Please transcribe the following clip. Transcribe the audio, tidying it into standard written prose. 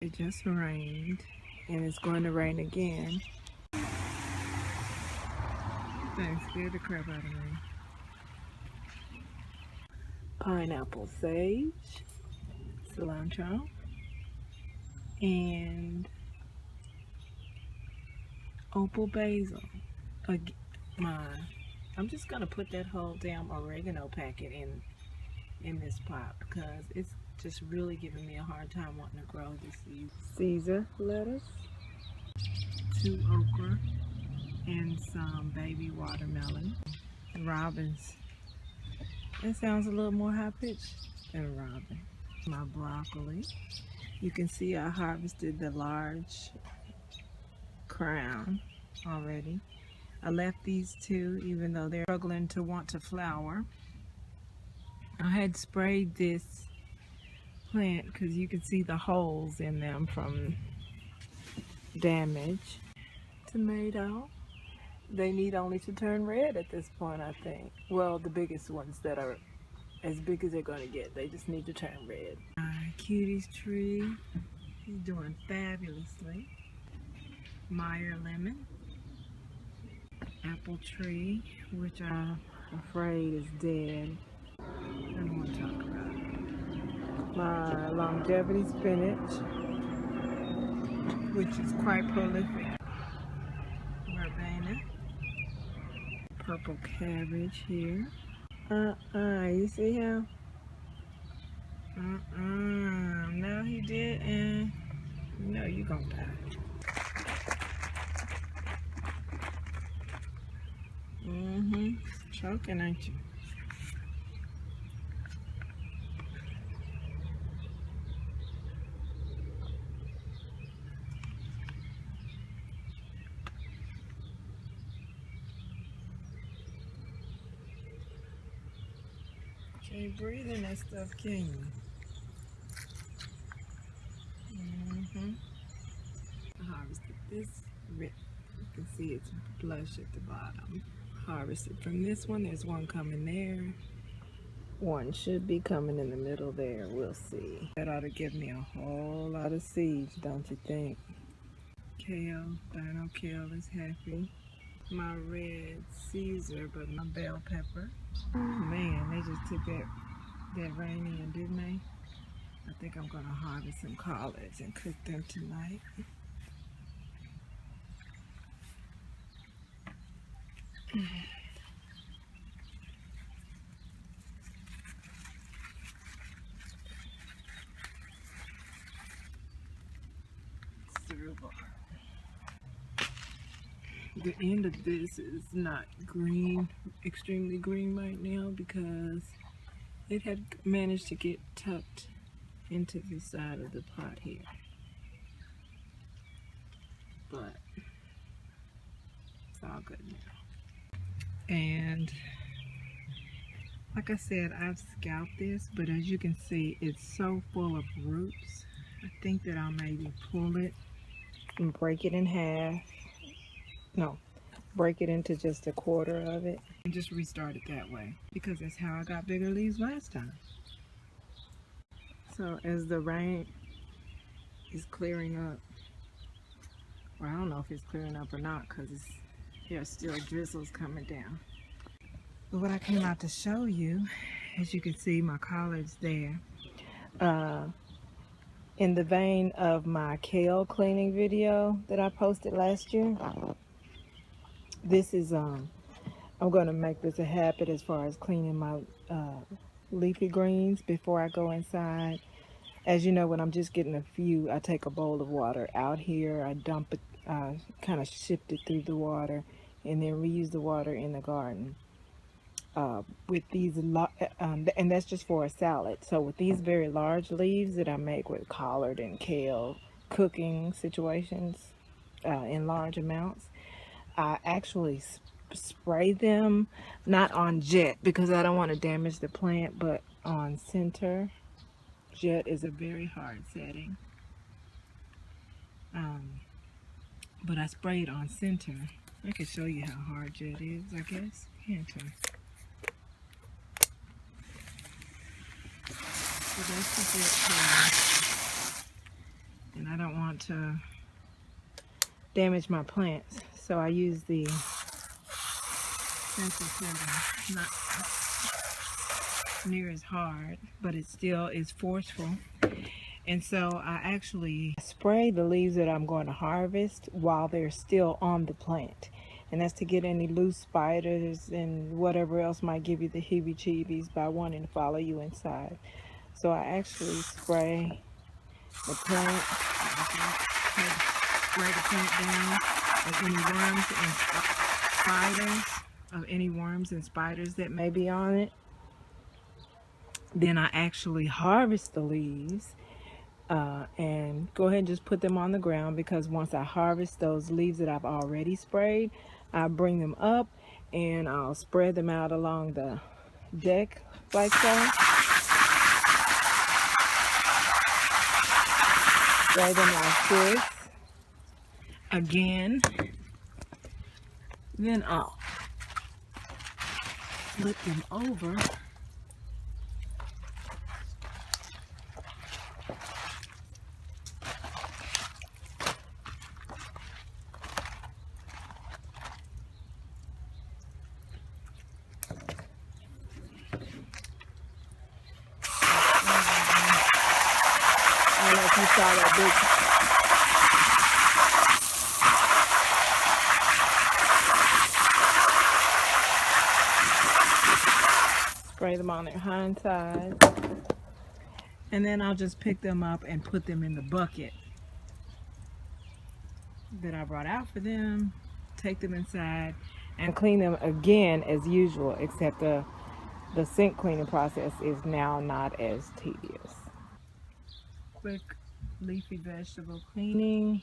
It just rained and it's going to rain again. That scared the crap out of me. Pineapple sage, cilantro, and opal basil. I'm just gonna put that whole damn oregano packet in this pot because it's just really giving me a hard time wanting to grow this seed. Caesar lettuce, 2 okra, and some baby watermelon. Robins. That sounds a little more high-pitched than robin. My broccoli. You can see I harvested the large crown already. I left these two even though they're struggling to want to flower. I had sprayed this plant because you can see the holes in them from damage. Tomato. They need only to turn red at this point, I think. Well, the biggest ones that are as big as they're going to get. They just need to turn red. My cuties tree. He's doing fabulously. Meyer lemon. Apple tree, which I'm afraid is dead. I don't want to talk about it. My longevity spinach, which is quite prolific. Verbena. Purple cabbage here. You see him? No, he did, and no, you gonna die. Choking, ain't you? Can't breathe in that stuff, can you? I harvested this. You can see it's blush at the bottom. Harvested from this one. There's one coming there. One should be coming in the middle there. We'll see. That ought to give me a whole lot of seeds, don't you think? Kale, dino kale is happy. My red Caesar, but my bell pepper. Oh man, they just took that rain in, didn't they? I think I'm gonna harvest some collards and cook them tonight. The end of this is not green, extremely green right now because it had managed to get tucked into the side of the pot here. But it's all good now. And like I said, I've scalped this, but as you can see, it's so full of roots. I think that I'll maybe pull it and break it in half. No, break it into just a quarter of it and just restart it that way because that's how I got bigger leaves last time. So as the rain is clearing up, or I don't know if it's clearing up or not because there's still drizzles coming down. But what I came out to show you, as you can see my collards there, in the vein of my kale cleaning video that I posted last year, this is, I'm going to make this a habit as far as cleaning my leafy greens before I go inside. As you know, when I'm just getting a few, I take a bowl of water out here, I dump it, kind of shift it through the water, and then reuse the water in the garden. With these, and that's just for a salad. So with these very large leaves that I make with collard and kale cooking situations in large amounts, I actually spray them, not on jet because I don't want to damage the plant, but on center. Jet is a very hard setting. But I spray it on center. I can show you how hard jet is, I guess. Can't I? So that's the jet color. And I I don't want to damage my plants, so I use the insecticide. Not near as hard, but it still is forceful. And so I actually spray the leaves that I'm going to harvest while they're still on the plant. And that's to get any loose spiders and whatever else might give you the heebie-jeebies by wanting to follow you inside. So I actually spray the plant, spray the plant down of any worms and spiders that may be on it. Then I actually harvest the leaves and go ahead and just put them on the ground, because once I harvest those leaves that I've already sprayed, I bring them up and I'll spread them out along the deck like so. Spray them like this. Again. Then I'll flip them over. I don't know if you saw that big. Spray them on their hind side. And then I'll just pick them up and put them in the bucket that I brought out for them, take them inside, and clean them again as usual, except the sink cleaning process is now not as tedious. Quick leafy vegetable cleaning.